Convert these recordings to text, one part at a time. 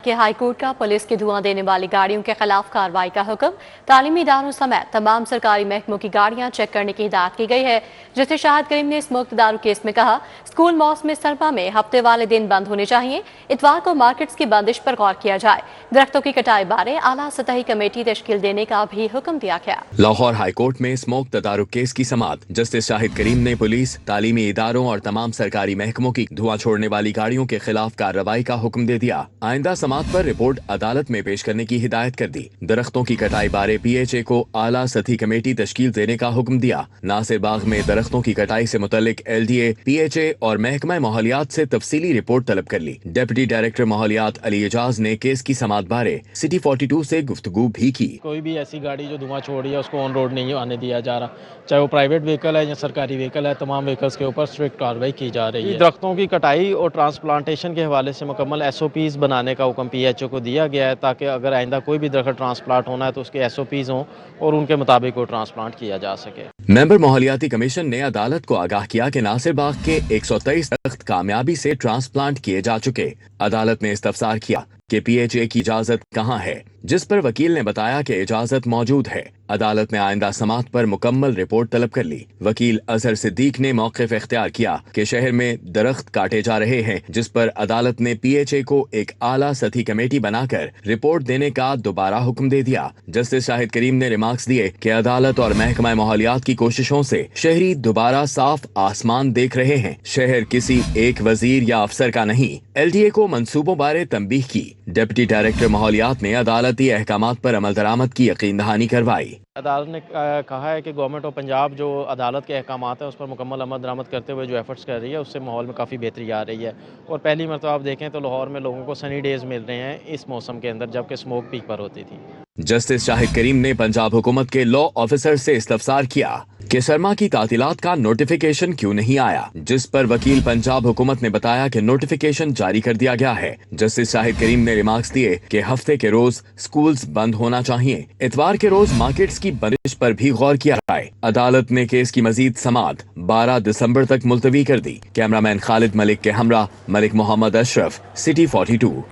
के high court का police की धुआं देने वाली गाड़ियों के खिलाफ कार्रवाई का हुक्म। तालीमी इदारों समेत तमाम सरकारी महकमों की गाड़ियां चेक करने की हिदायत की गई है। जस्टिस शाहिद करीम ने स्मोक दारू केस में कहा, स्कूल मौसम सरमा में हफ्ते वाले दिन बंद होने चाहिए। इतवार को मार्केट्स की बंदिश पर गौर किया जाए। दरख्तों की कटाई बारे आला सतही कमेटी तश्कील देने का भी हुक्म दिया गया। लाहौर हाई कोर्ट में स्मोक तदारुक केस की समाअत। जस्टिस शाहिद करीम ने पुलिस, तालीमी इदारों और तमाम सरकारी महकमों की धुआं छोड़ने वाली गाड़ियों के खिलाफ कार्रवाई का हुक्म दे दिया। आइंदा समाअत पर रिपोर्ट अदालत में पेश करने की हिदायत कर दी। दरख्तों की कटाई बारे PHA को आला सतही कमेटी तश्कील देने का हुक्म दिया। नासिर बाग में दरख्तों की कटाई से मुतल्लिक LDA, PHA और महकमा माहौलियात से तफसीली रिपोर्ट तलब कर ली। डिप्टी डायरेक्टर माहौलियात अली एजाज ने केस की समाअत बारे सिटी 42 से गुफ्तगू भी की। कोई भी ऐसी गाड़ी जो धुआं छोड़ रही है उसको ऑन रोड नहीं आने दिया जा रहा, चाहे वो प्राइवेट व्हीकल है या सरकारी व्हीकल है, तमाम व्हीकल्स के ऊपर स्ट्रिक्ट कार्रवाई की जा रही है। दरख्तों की कटाई और ट्रांसप्लांटेशन के हवाले से मुकम्मल SOPs बनाने का हुक्म PHO को दिया गया है, ताकि अगर आइंदा कोई भी दरख्त ट्रांसप्लांट होना है तो उसके SOPs हों और उनके मुताबिक वो ट्रांसप्लांट किया जा सके। मेंबर माहौलियाती कमीशन ने अदालत को आगाह किया कि नासिर बाग के 123 दरख्त कामयाबी से ट्रांसप्लांट किए जा चुके। अदालत ने इस्तफसार किया कि PHA की इजाजत कहाँ है, जिस पर वकील ने बताया कि इजाजत मौजूद है। अदालत ने आइंदा समाअत पर मुकम्मल रिपोर्ट तलब कर ली। वकील अजहर सिद्दीक ने मौक़िफ़ इख्तियार किया कि शहर में दरख्त काटे जा रहे हैं, जिस पर अदालत ने PHA को एक आला सतही कमेटी बनाकर रिपोर्ट देने का दोबारा हुक्म दे दिया। जस्टिस शाहिद करीम ने रिमार्क्स दिए कि अदालत और महकमा माहौलियात की कोशिशों से शहरी दोबारा साफ आसमान देख रहे हैं। शहर किसी एक वजीर या अफसर का नहीं। LDA को मंसूबों बारे तंबीह की। डिप्टी डायरेक्टर माहौलियात ने अदालती अहकामात पर अमल दरामद की यकीन दहानी करवाई। अदालत ने कहा है कि गवर्नमेंट ऑफ पंजाब जो अदालत के अहकामात हैं उस पर मुकम्मल अमल दरामद करते हुए जो एफर्ट्स कर रही है उससे माहौल में काफ़ी बेहतरी आ रही है। और पहली मरतबा आप देखें तो लाहौर में लोगों को सनी डेज मिल रहे हैं इस मौसम के अंदर, जबकि स्मोक पीक पर होती थी। जस्टिस शाहिद करीम ने पंजाब हुकूमत के लॉ ऑफिसर से इस्तफसार किया कि सरमा की तातीलात का नोटिफिकेशन क्यों नहीं आया, जिस पर वकील पंजाब हुकूमत ने बताया कि नोटिफिकेशन जारी कर दिया गया है। जस्टिस शाहिद करीम ने रिमार्क्स दिए कि हफ्ते के रोज स्कूल्स बंद होना चाहिए। इतवार के रोज मार्केट्स की बंदिश पर भी गौर किया जाए। अदालत ने केस की मजीद समाअत 12 दिसंबर तक मुलतवी कर दी। कैमरामैन खालिद मलिक के हमरा मलिक मोहम्मद अशरफ, सिटी 42।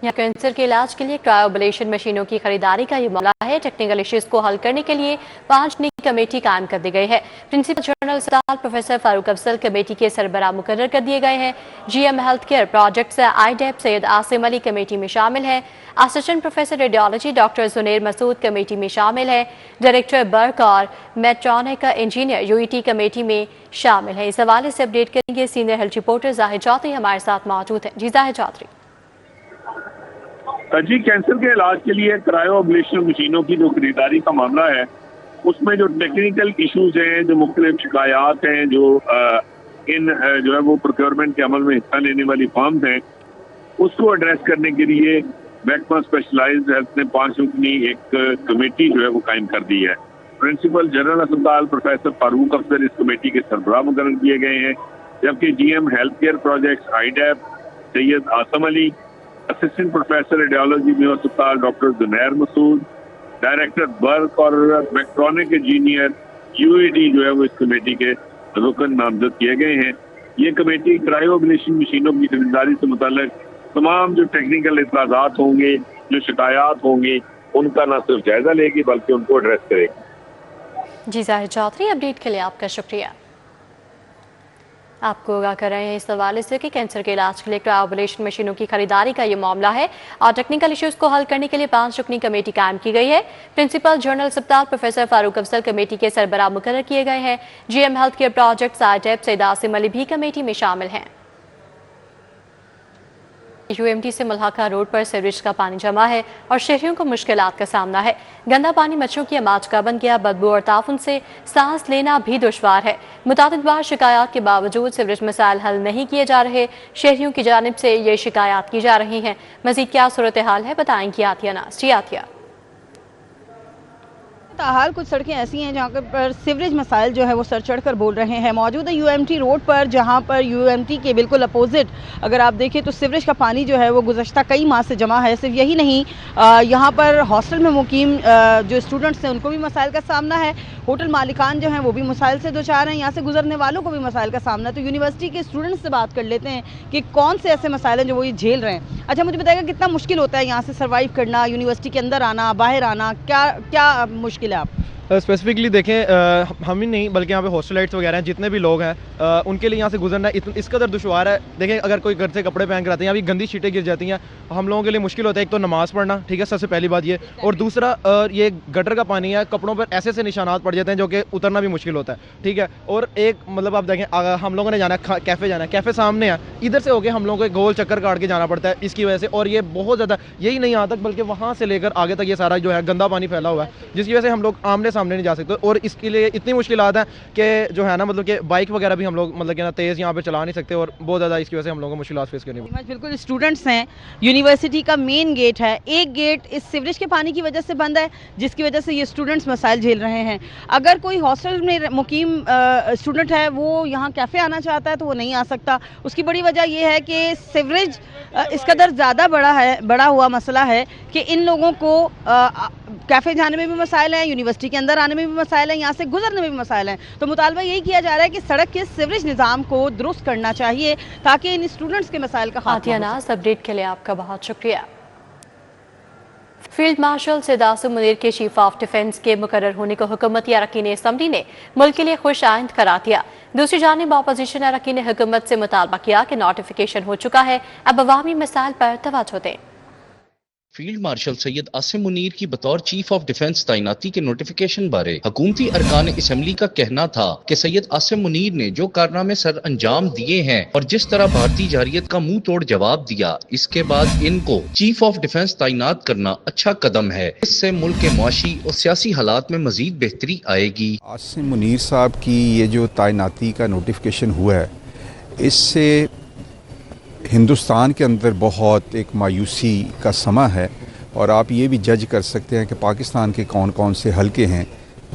कैंसर के इलाज के लिए क्रायोबलेशन मशीनों की खरीदारी का ये मामला है। टेक्निकल इश्यूज को हल करने के लिए 5 नई कमेटी कायम कर दी गई है। प्रिंसिपल जनरल अस्पताल प्रोफेसर फारूक अफजल कमेटी के सरबराह मुकर्रर कर दिए गए हैं। GM health care projects IDEP Syed Asim Ali committee में शामिल है। Assistant professor radiology doctor Zunair Masood committee में शामिल है। डायरेक्टर बर्क और मेट्रॉनिक इंजीनियर UET कमेटी में शामिल है। इस हवाले से अपडेट करेंगे senior health reporter Zahid Chaudhry हमारे साथ मौजूद है। जी जाहिद चौधरी। जी, कैंसर के इलाज के लिए क्रायोअब्लेशन मशीनों की जो खरीदारी का मामला है उसमें जो टेक्निकल इश्यूज हैं, जो मुख्तलिफ शिकायत हैं, जो है वो प्रोक्योरमेंट के अमल में हिस्सा लेने वाली फर्म्स हैं, उसको एड्रेस करने के लिए महकमा स्पेशलाइज्ड हेल्थ ने 5 रुकनी एक कमेटी जो है वो कायम कर दी है। प्रिंसिपल जनरल अस्पताल प्रोफेसर फारूक अफजल इस कमेटी के सरबराह मुकर्रर किए गए हैं, जबकि GM health care projects IDEP Syed Asim Ali, assistant professor radiology में अस्पताल डॉक्टर जुनेर मसूद, डायरेक्टर बर्क और इलेक्ट्रॉनिक इंजीनियर UED जो है वो इस कमेटी के रुकन नामजद किए गए हैं। ये कमेटी क्रायोअब्लेशन मशीनों की खरीदारी से मुताल्लिक तमाम जो टेक्निकल इतराज़ात होंगे, जो शिकायत होंगी, उनका न सिर्फ जायजा लेगी बल्कि उनको एड्रेस करेगी। जी जाहिद चौधरी, अपडेट के लिए आपका शुक्रिया। आपको आगाह कर रहे हैं इस हवाले से कि कैंसर के इलाज के लिए क्रायोबलेशन मशीनों की खरीदारी का ये मामला है और टेक्निकल इश्यूज को हल करने के लिए 5 रुकनी कमेटी कायम की गई है। प्रिंसिपल जनरल अस्पताल प्रोफेसर फारूक अफजल कमेटी के सरबराह मुकर्रर किए गए हैं। GM health care projects IDEP Syed Asim Ali भी कमेटी में शामिल हैं। UMT से मुल्हाका रोड पर सीवरेज का पानी जमा है और शहरियों को मुश्किलात का सामना है। गंदा पानी मच्छरों की आमाज का बन गया। बदबू और ताफुन से सांस लेना भी दुश्वार है। मुतादिद बार शिकायत के बावजूद सीवरेज मसाइल हल नहीं किए जा रहे। शहरियों की जानिब से ये शिकायत की जा रही हैं। मजीद क्या सूरत हाल है बताएंगी आतिया नाज। जी आतिया। ताहाल कुछ सड़कें ऐसी हैं जहाँ पर सीवरेज मसाइल जो है वो सर चढ़ कर बोल रहे हैं। मौजूद है यूएमटी रोड पर, जहाँ पर यूएमटी के बिल्कुल अपोजिट अगर आप देखें तो सीवरेज का पानी जो है वो गुज़श्ता कई माह से जमा है। सिर्फ यही नहीं, यहाँ पर हॉस्टल में मुकीम जो स्टूडेंट्स हैं उनको भी मसाइल का सामना है। होटल मालिकान जो हैं वो भी मसाइल से दोचार हैं, यहाँ से गुजरने वालों को भी मसाइल का सामना है। तो यूनिवर्सिटी के स्टूडेंट्स से बात कर लेते हैं कि कौन से ऐसे मसाइल हैं जो वो ये झेल रहे हैं। अच्छा, मुझे बताइएगा कितना मुश्किल होता है यहाँ से सर्वाइव करना, यूनिवर्सिटी के अंदर आना, बाहर आना, क्या मुश्किल है आप? स्पेसिफिकली देखें, हम ही नहीं बल्कि यहाँ पे हॉस्टलाइट्स वगैरह हैं, जितने भी लोग हैं उनके लिए यहाँ से गुजरना इस कदर दुश्वार है। देखें, अगर कोई घर से कपड़े पहन कर आते हैं, यहाँ भी गंदी शीटें गिर जाती हैं, हम लोगों के लिए मुश्किल होता है। एक तो नमाज पढ़ना, ठीक है, सबसे पहली बात ये, और दूसरा ये गटर का पानी है, कपड़ों पर ऐसे निशानात पड़ जाते हैं जो कि उतरना भी मुश्किल होता है, ठीक है। और एक मतलब आप देखें, हम लोगों ने जाना है कैफ़े, जाना है, कैफ़े सामने है, इधर से होकर हम लोगों को गोल चक्कर काट के जाना पड़ता है इसकी वजह से। और ये बहुत ज़्यादा, यही नहीं यहाँ तक बल्कि वहाँ से लेकर आगे तक ये सारा जो है गंदा पानी फैला हुआ है, जिसकी वजह से हम लोग आमने सामने नहीं जा सकते। और इसके लिए इतनी मुश्किलात हैं कि जो है ना, मतलब कि बाइक वगैरह भी हम लोग मतलब कि ना तेज़ यहाँ पे चला नहीं सकते, और बहुत ज़्यादा इसकी वजह से हम लोगों को मुश्किलात फेस करनी पड़ती है। बिल्कुल, स्टूडेंट्स हैं, यूनिवर्सिटी का मेन गेट है, एक गेट इस सीवरेज के पानी की वजह से बंद है, जिसकी वजह से ये स्टूडेंट्स मसाइल झेल रहे हैं। अगर कोई हॉस्टल में मुकीम स्टूडेंट है वो यहाँ कैफ़े आना चाहता है तो वो नहीं आ सकता। उसकी बड़ी वजह ये है कि सीवरेज इस कदर ज़्यादा बड़ा हुआ मसला है कि इन लोगों को कैफ़े जाने में भी मसाइल हैं, यूनिवर्सिटी के अंदर आने में भी मसाइल हैं, यहाँ से गुजरने में भी मसाइल हैं। तो मुतालबा यही किया जा रहा है कि सड़क के सीवरेज निज़ाम को दुरुस्त करना चाहिए ताकि इन स्टूडेंट्स के मसाइल का खात्मा हो सके। अपडेट के लिए आपका बहुत शुक्रिया। फील्ड मार्शल सैयद आसिम मुनीर के चीफ ऑफ डिफेंस के मुकर्रर होने को हुकूमती अरकान असम्बली ने मुल्क के लिए खुश आइंद करार दिया। दूसरी जानिब अपोजिशन अरकान हुकूमत से मुतालबा किया कि नोटिफिकेशन हो चुका है, अब अवामी मसाइल पर तवज्जो दें। फील्ड मार्शल सैयद आसिम मुनीर की बतौर चीफ ऑफ डिफेंस तैनाती के नोटिफिकेशन बारे हुकूमती अरकान असम्बली का कहना था कि सैयद आसिम मुनीर ने जो कारनामे सर अंजाम दिए हैं और जिस तरह भारतीय जारियत का मुंह तोड़ जवाब दिया, इसके बाद इनको चीफ ऑफ डिफेंस तैनात करना अच्छा कदम है। इससे मुल्क के मुआशी और सियासी हालात में मजीद बेहतरी आएगी। आसिम मुनीर साहब की ये जो तैनाती का नोटिफिकेशन हुआ है, इससे हिंदुस्तान के अंदर बहुत एक मायूसी का समा है, और आप ये भी जज कर सकते हैं कि पाकिस्तान के कौन कौन से हलके हैं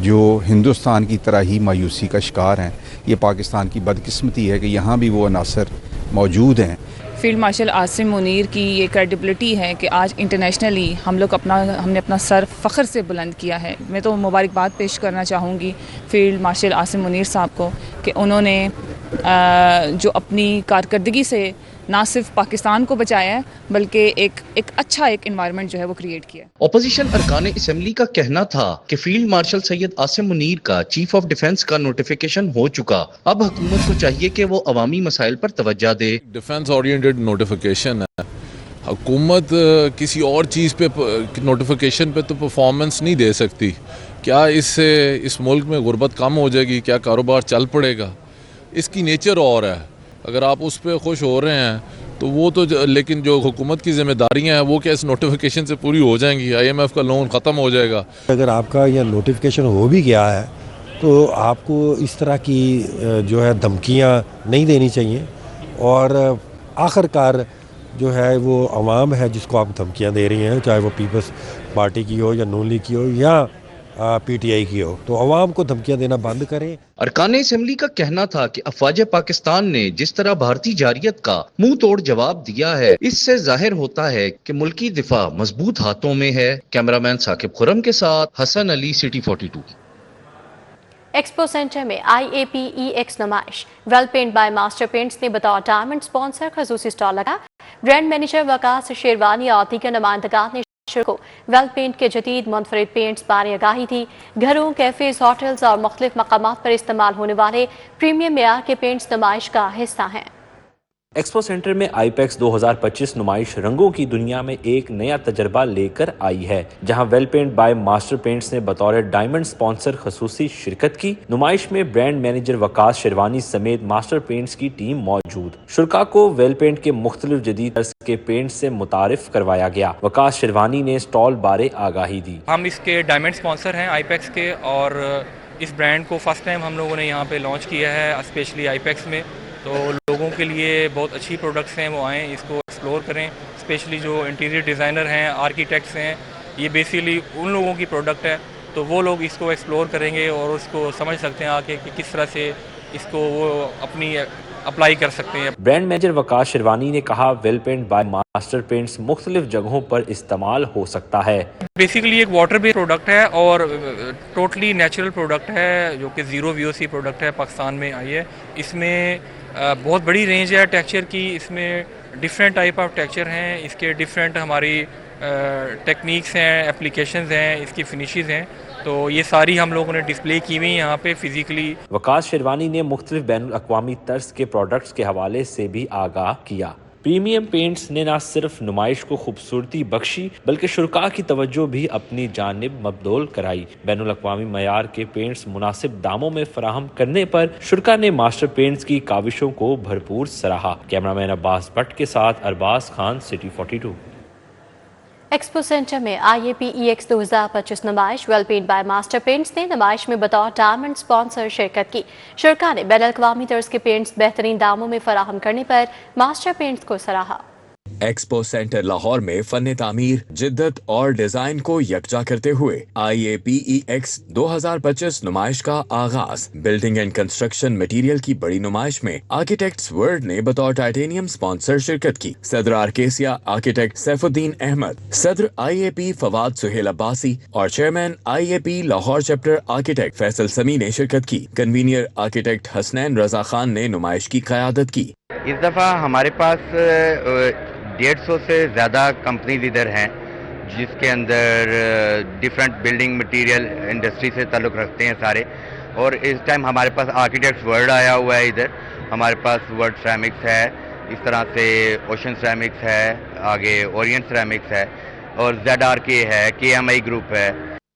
जो हिंदुस्तान की तरह ही मायूसी का शिकार हैं। ये पाकिस्तान की बदकिस्मती है कि यहाँ भी वो अनासर मौजूद हैं। फील्ड मार्शल आसिम मुनीर की ये क्रेडिबिलिटी है कि आज इंटरनेशनली हमने अपना सर फ़ख्र से बुलंद किया है। मैं तो मुबारकबाद पेश करना चाहूँगी फील्ड मार्शल आसिम मुनीर साहब को कि उन्होंने जो अपनी कारकर्दगी से ना सिर्फ पाकिस्तान को बचाया है बल्कि एक अच्छा इन्वायरमेंट जो है वो क्रिएट किया। अपोजिशन अरकान असम्बली का कहना था कि फील्ड मार्शल सैयद आसिम मुनीर का चीफ ऑफ डिफेंस का नोटिफिकेशन हो चुका, अब हुकूमत को चाहिए कि वो अवामी मसाइल पर तवज्जो दे। डिफेंस ओरिएंटेड नोटिफिकेशन है, हुकूमत किसी और चीज़ पे नोटिफिकेशन पे तो परफॉर्मेंस नहीं दे सकती। क्या इससे इस मुल्क में गुर्बत कम हो जाएगी? क्या कारोबार चल पड़ेगा? इसकी नेचर और है। अगर आप उस पर खुश हो रहे हैं तो वो तो, लेकिन जो हुकूमत की जिम्मेदारियां हैं वो क्या इस नोटिफिकेशन से पूरी हो जाएंगी? IMF का लोन ख़त्म हो जाएगा? अगर आपका यह नोटिफिकेशन हो भी गया है तो आपको इस तरह की जो है धमकियां नहीं देनी चाहिए, और आखिरकार जो है वो अवाम है जिसको आप धमकियां दे रही हैं, चाहे वो पीपल्स पार्टी की हो या नून लीग की हो या PTI की हो, तो अवाम को धमकियां देना बंद करें। अरकान असम्बली का कहना था कि अफवाज पाकिस्तान ने जिस तरह भारतीय जारियत का मुंह तोड़ जवाब दिया है, इससे जाहिर होता है कि मुल्की दिफा मजबूत हाथों में है। कैमरामैन साकिब खुरम के साथ Hasan Ali, City 42। Expo Centre में IAPEX नुमाइश, Well Paint by Master Paints ने बतौर डायमंड स्पॉन्सर खसूसी स्टॉल लगा। ब्रांड मैनेजर वकास शेरवानी और दीगर नुमाइंदगान ने को वेल पेंट के जदीद मुनफरिद पेंट्स बारे आगाही थी। घरों, कैफेज, होटल्स और मुख्तलिफ मकामात पर इस्तेमाल होने वाले प्रीमियम मेयार के पेंट्स नुमाइश का हिस्सा हैं। एक्सपो सेंटर में IPEX 2025 नुमाइश रंगों की दुनिया में एक नया तजर्बा लेकर आई है, जहां Well Paint by Master Paints ने बतौर डायमंड स्पॉन्सर खसूसी शिरकत की। नुमाइश में ब्रांड मैनेजर वकास शेरवानी समेत मास्टर पेंट्स की टीम मौजूद। शुरका को वेल पेंट के मुख्तलिफ जदीद तर्ज के पेंट से मुतारिफ करवाया गया। वकास शेरवानी ने स्टॉल बारे आगाही दी। हम इसके डायमंड स्पॉन्सर हैं IPEX के, और इस ब्रांड को फर्स्ट टाइम हम लोगों ने यहाँ पे लॉन्च किया है, स्पेशली IPEX में। तो लोगों के लिए बहुत अच्छी प्रोडक्ट्स हैं, वो आएँ इसको एक्सप्लोर करें। स्पेशली जो इंटीरियर डिज़ाइनर हैं, आर्किटेक्ट्स हैं, ये बेसिकली उन लोगों की प्रोडक्ट है। تو وہ لوگ اس کو ایکسپلور کریں گے اور اس کو سمجھ سکتے ہیں آگے کہ کس طرح سے اس کو وہ اپنی اپلائی کر سکتے ہیں۔ برانڈ مینیجر وکاس شیروانی نے کہا Well Paint by Master Paints مختلف جگہوں پر استعمال ہو سکتا ہے۔ بیسیکلی ایک واٹر بیس پروڈکٹ ہے اور ٹوٹلی نیچرل پروڈکٹ ہے جو کہ زیرو VOC پروڈکٹ ہے، پاکستان میں آئی ہے۔ اس میں بہت بڑی رینج ہے ٹیکسچر کی، اس میں ڈفرینٹ ٹائپ آف ٹیکسچر ہیں، اس کے ڈفرینٹ ہماری ٹیکنیکس ہیں، اپلیکیشنز ہیں، اس کی فنشز ہیں، تو یہ ساری ہم لوگوں نے ڈسپلے کی ہوئی یہاں پہ فزیکلی۔ وکاس شیروانی نے مختلف بین الاقوامی طرز کے پروڈکٹس کے حوالے سے بھی آگاہ کیا۔ پریمیم پینٹس نے نہ صرف نمائش کو خوبصورتی بخشی بلکہ شرکاء کی توجہ بھی اپنی جانب مبذول کرائی۔ بین الاقوامی معیار کے پینٹس مناسب داموں میں فراہم کرنے پر شرکاء نے ماسٹر پینٹس کی کاوشوں کو بھرپور سراہا۔ کیمرامین عباس بٹ کے ساتھ Arbaz Khan, City 42۔ Expo Centre میں IAPEX 2025 نمائش Well Paint by Master Paints نے نمائش میں بطور ڈائمنڈ سپانسر شرکت کی۔ شرکاء نے بین الاقوامی طرز کے پینٹس بہترین داموں میں فراہم کرنے پر ماسٹر پینٹس کو سراہا۔ ایکسپو سینٹر لاہور میں فن تعمیر، جدت اور ڈیزائن کو یکجا کرتے ہوئے IAPEX 2025 نمائش کا آغاز۔ بلڈنگ اینڈ کنسٹرکشن مٹیریل کی بڑی نمائش میں آرکیٹیکٹس ورلڈ نے بطور ٹائٹینیم سپانسر شرکت کی۔ صدر آرکیسیا آرکیٹیکٹ سیف الدین احمد، صدر IAP فواد سہیل عباسی اور chairman IAP Lahore chapter architect Faisal Sami نے شرکت کی۔ کنوینئر آرکیٹیکٹ حسنین رضا خان نے نمائش کی قیادت کی۔ اس دفعہ ہمارے پاس 150 سے زیادہ کمپنیز ادھر ہیں جس کے اندر ڈیفرنٹ بلڈنگ مٹیریل انڈسٹری سے تعلق رکھتے ہیں سارے، اور اس ٹائم ہمارے پاس آرکیٹیکٹس ورلڈ آیا ہوا ہے ادھر، ہمارے پاس ورلڈ سیرامکس ہے، اس طرح سے اوشن سیرامکس ہے، آگے اورینٹ سیرامکس ہے، اور ZRK ہے، KMI گروپ ہے۔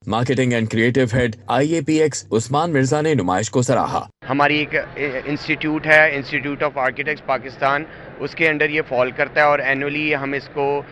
Marketing and creative head IAPEX Usman Mirza نے نمائش کو سراہا۔ ہماری ایک انسٹیٹیوٹ ہے، انسٹیٹیوٹ آف آرکیٹیکٹس پاکستان، اس کے انڈر یہ فال کرتا ہے، اور اینولی ہم اس کو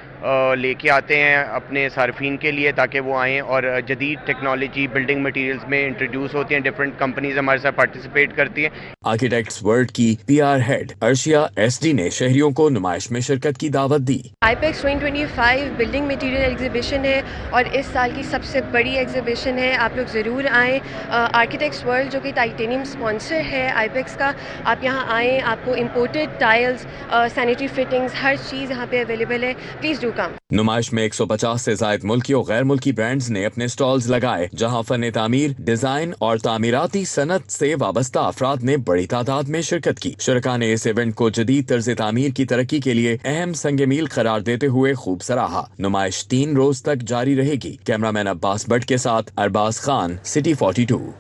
لے کے آتے ہیں اپنے صارفین کے لیے تاکہ وہ آئیں اور جدید ٹیکنالوجی بلڈنگ مٹیریلز میں انٹروڈیوس ہوتی ہیں، ڈفرینٹ کمپنیز ہمارے ساتھ پارٹیسپیٹ کرتی ہیں۔ آرکیٹیکٹس ورلڈ کی PR ہیڈ ارشیا SD نے شہریوں کو نمائش میں شرکت کی دعوت دی۔ IPEX 2025 بلڈنگ مٹیریل ایگزیبیشن ہے اور اس سال کی سب سے بڑی ایگزیبیشن ہے، آپ لوگ ضرور آئیں۔ آرکیٹیکٹس ورلڈ جو کہ ٹائٹینیم اسپانسر ہے IPEX کا، آپ یہاں آئیں، آپ کو امپورٹڈ ٹائلز، سینیٹری فٹنگز، ہر چیز یہاں پہ اویلیبل ہے، پلیز ڈو کم۔ نمائش میں 150 سے زائد ملکی اور غیر ملکی برانڈز نے اپنے سٹالز لگائے، جہاں فن تعمیر، ڈیزائن اور تعمیراتی صنعت سے وابستہ افراد نے بڑی تعداد میں شرکت کی۔ شرکاء نے اس ایونٹ کو جدید طرز تعمیر کی ترقی کے لیے اہم سنگ میل قرار دیتے ہوئے خوب سراہا۔ نمائش 3 روز تک جاری رہے گی۔ کیمرامین عباس بٹ کے ساتھ ارباز خان، سٹی 42۔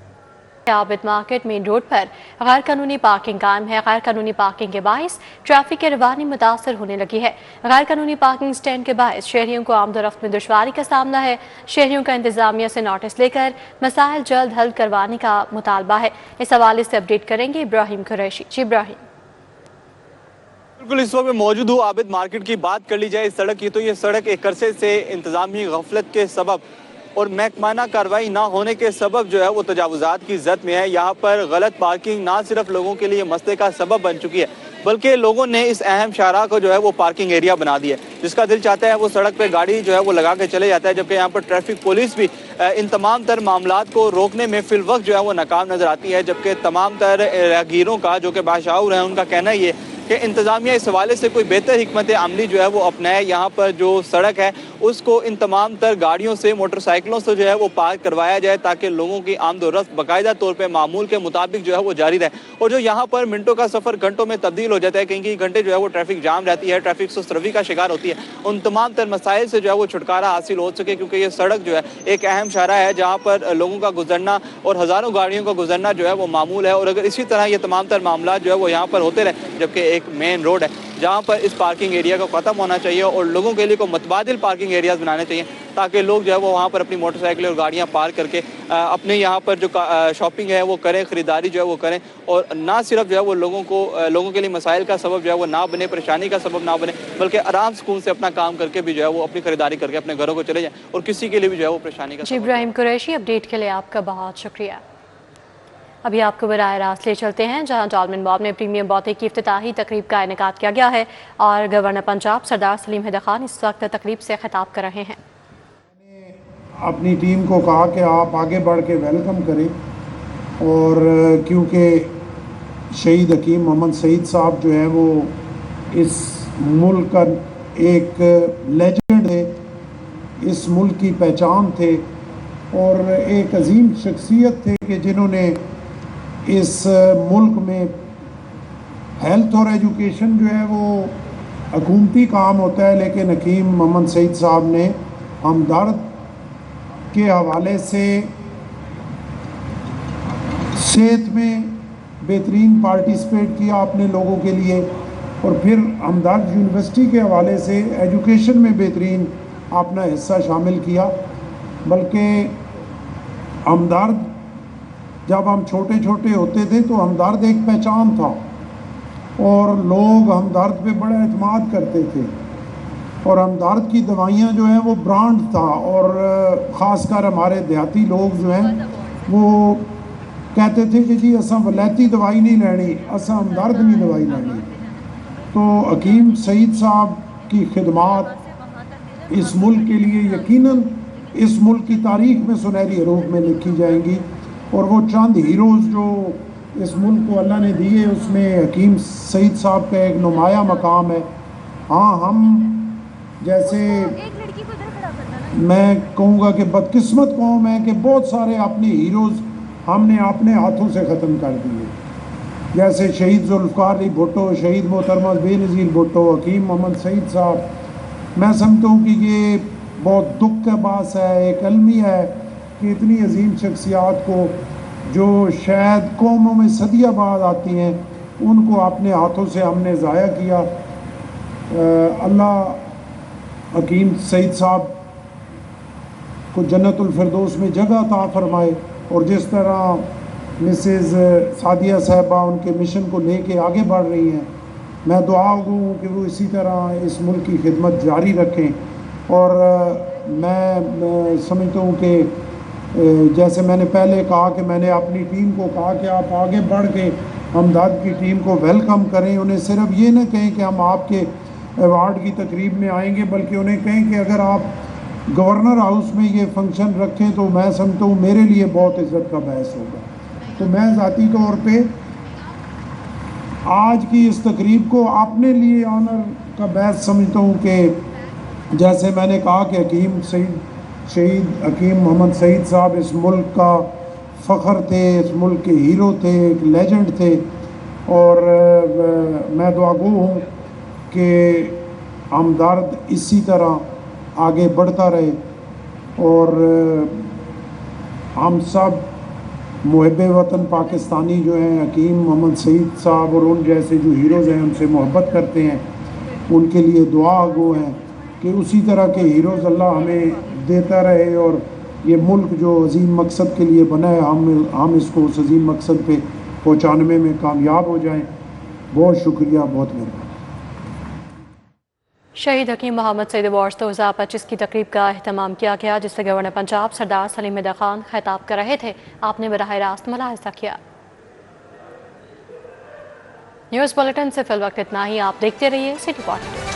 عابد مارکیٹ مین روڈ پر غیر قانونی پارکنگ قائم ہے۔ غیر قانونی پارکنگ کے باعث ٹریفک کی روانی متاثر ہونے لگی ہے۔ غیر قانونی پارکنگ سٹینڈ کے باعث شہریوں کو آمد و رفت میں دشواری کا سامنا ہے۔ شہریوں کا انتظامیہ سے نوٹس لے کر مسائل جلد حل کروانے کا مطالبہ ہے۔ اس حوالے سے اپڈیٹ کریں گے ابراہیم قریشی۔ جی ابراہیم۔ بالکل، اس وقت میں موجود ہوں عابد مارکیٹ کی۔ بات کر لی جائے اس سڑک کی تو یہ سڑک ایک عرصے سے انتظامی غفلت کے سبب اور محکمانہ کارروائی نہ ہونے کے سبب جو ہے وہ تجاوزات کی زد میں ہے۔ یہاں پر غلط پارکنگ نہ صرف لوگوں کے لیے مسئلے کا سبب بن چکی ہے بلکہ لوگوں نے اس اہم شاہراہ کو جو ہے وہ پارکنگ ایریا بنا دیا ہے۔ جس کا دل چاہتا ہے وہ سڑک پہ گاڑی جو ہے وہ لگا کے چلے جاتا ہے، جبکہ یہاں پر ٹریفک پولیس بھی ان تمام تر معاملات کو روکنے میں فی الوقت جو ہے وہ ناکام نظر آتی ہے۔ جبکہ تمام تر راہگیروں کا جو کہ باشعور ہیں ان کا کہنا یہ ہے کہ انتظامیہ اس حوالے سے کوئی بہتر حکمت عملی جو ہے وہ اپنائے۔ یہاں پر جو سڑک ہے اس کو ان تمام تر گاڑیوں سے، موٹر سائیکلوں سے جو ہے وہ پارک کروایا جائے تاکہ لوگوں کی آمد و رفت باقاعدہ طور پہ معمول کے مطابق جو ہے وہ جاری رہے۔ اور جو یہاں پر منٹوں کا سفر گھنٹوں میں تبدیل ہو جاتا ہے، کئی گھنٹے جو ہے وہ ٹریفک جام رہتی ہے، ٹریفک سست روی کا شکار ہوتی ہے، ان تمام تر مسائل سے جو ہے وہ چھٹکارا حاصل ہو سکے، کیونکہ یہ سڑک جو ہے ایک اہم شاہراہ ہے جہاں پر لوگوں کا گزرنا اور ہزاروں گاڑیوں کا گزرنا جو ہے وہ معمول ہے۔ اور اگر اسی طرح یہ تمام تر معاملات جو ہے وہ یہاں پر ہوتے رہے، جبکہ ایک مین روڈ ہے جہاں پر اس پارکنگ ایریا کو ختم ہونا چاہیے اور لوگوں کے لیے کو متبادل پارکنگ ایریاز بنانے چاہیے تاکہ لوگ جو ہے وہ وہاں پر اپنی موٹر سائیکلیں اور گاڑیاں پارک کر کے اپنے یہاں پر جو شاپنگ ہے وہ کریں، خریداری جو ہے وہ کریں، اور نہ صرف جو ہے وہ لوگوں کے لیے مسائل کا سبب جو ہے وہ نہ بنے، پریشانی کا سبب نہ بنے، بلکہ آرام سکون سے اپنا کام کر کے بھی جو ہے وہ اپنی خریداری کر کے اپنے گھروں کو چلے جائیں اور کسی کے لیے بھی جو ہے وہ پریشانی کا جی ابراہیم قریشی، اپڈیٹ کے لیے آپ کا بہت شکریہ۔ ابھی آپ کو براہ راست لے چلتے ہیں جہاں ڈالمن مال میں پریمیم بوتیک کی افتتاحی تقریب کا انعقاد کیا گیا ہے اور گورنر پنجاب سردار سلیم حیدر خان اس وقت تقریب سے خطاب کر رہے ہیں۔ اپنی ٹیم کو کہا کہ آپ آگے بڑھ کے ویلکم کریں، اور کیونکہ شہید حکیم محمد سعید صاحب جو ہیں وہ اس ملک کا ایک لیجنڈ ہے، اس ملک کی پہچان تھے اور ایک عظیم شخصیت تھے کہ جنہوں نے اس ملک میں ہیلتھ اور ایجوکیشن جو ہے وہ حکومتی کام ہوتا ہے، لیکن حکیم محمد سعید صاحب نے ہمدرد کے حوالے سے صحت میں بہترین پارٹیسپیٹ کیا اپنے لوگوں کے لیے، اور پھر ہمدرد یونیورسٹی کے حوالے سے ایجوکیشن میں بہترین اپنا حصہ شامل کیا۔ بلکہ ہمدرد جب ہم چھوٹے چھوٹے ہوتے تھے تو ہمدرد ایک پہچان تھا اور لوگ ہمدرد پہ بڑا اعتماد کرتے تھے، اور ہمدرد کی دوائیاں جو ہیں وہ برانڈ تھا، اور خاص کر ہمارے دیہاتی لوگ جو ہیں وہ کہتے تھے کہ جی اساں ولایتی دوائی نہیں لینی، اساں ہمدرد نہیں دوائی لینی۔ تو حکیم سعید صاحب کی خدمات اس ملک کے لیے یقیناً اس ملک کی تاریخ میں سنہری حروف میں لکھی جائیں گی، اور وہ چند ہیروز جو اس ملک کو اللہ نے دیے اس میں حکیم سعید صاحب کا ایک نمایاں مقام ہے۔ ہاں ہم جیسے میں کہوں گا کہ بدقسمت قوم ہے کہ بہت سارے اپنے ہیروز ہم نے اپنے ہاتھوں سے ختم کر دیے، جیسے شہید ذوالفقار علی بھٹو، شہید محترمہ بے نظیر بھٹو، حکیم محمد سعید صاحب۔ میں سمجھتا ہوں کہ یہ بہت دکھ کا باعث ہے، ایک المیہ ہے کہ اتنی عظیم شخصیات کو جو شاید قوموں میں صدیہ بعد آتی ہیں ان کو اپنے ہاتھوں سے ہم نے ضائع کیا۔ اللہ حکیم سعید صاحب کو جنت الفردوس میں جگہ عطا فرمائے، اور جس طرح مسز سعدیہ صاحبہ ان کے مشن کو لے کے آگے بڑھ رہی ہیں، میں دعا گو ہوں کہ وہ اسی طرح اس ملک کی خدمت جاری رکھیں۔ اور میں سمجھتا ہوں کہ جیسے میں نے پہلے کہا کہ میں نے اپنی ٹیم کو کہا کہ آپ آگے بڑھ کے ہمدرد کی ٹیم کو ویلکم کریں، انہیں صرف یہ نہ کہیں کہ ہم آپ کے ایوارڈ کی تقریب میں آئیں گے، بلکہ انہیں کہیں کہ اگر آپ گورنر ہاؤس میں یہ فنکشن رکھیں تو میں سمجھتا ہوں میرے لیے بہت عزت کا باعث ہوگا۔ تو میں ذاتی طور پہ آج کی اس تقریب کو اپنے لیے آنر کا باعث سمجھتا ہوں کہ جیسے میں نے کہا کہ شہید حکیم محمد سعید صاحب اس ملک کا فخر تھے، اس ملک کے ہیرو تھے، ایک لیجنڈ تھے، اور میں دعا گو ہوں کہ ہمدرد اسی طرح آگے بڑھتا رہے، اور ہم سب محب وطن پاکستانی جو ہیں حکیم محمد سعید صاحب اور ان جیسے جو ہیروز ہیں ان سے محبت کرتے ہیں، ان کے لیے دعا گو ہیں کہ اسی طرح کے ہیروز اللہ ہمیں دیتا رہے، اور یہ ملک جو عظیم مقصد کے لیے بنا ہے ہم اس کو اس عظیم مقصد پہ پہنچانے میں کامیاب ہو جائیں۔ بہت شکریہ، بہت مہربانی۔ شہید حکیم محمد سعید ایوارڈز 2025 کی تقریب کا اہتمام کیا گیا، جس سے گورنر پنجاب سردار سلیم احمد خان خطاب کر رہے تھے۔ آپ نے براہ راست ملاحظہ کیا۔ نیوز بلیٹن سے فی الوقت اتنا ہی، آپ دیکھتے رہیے سٹی پوائنٹ۔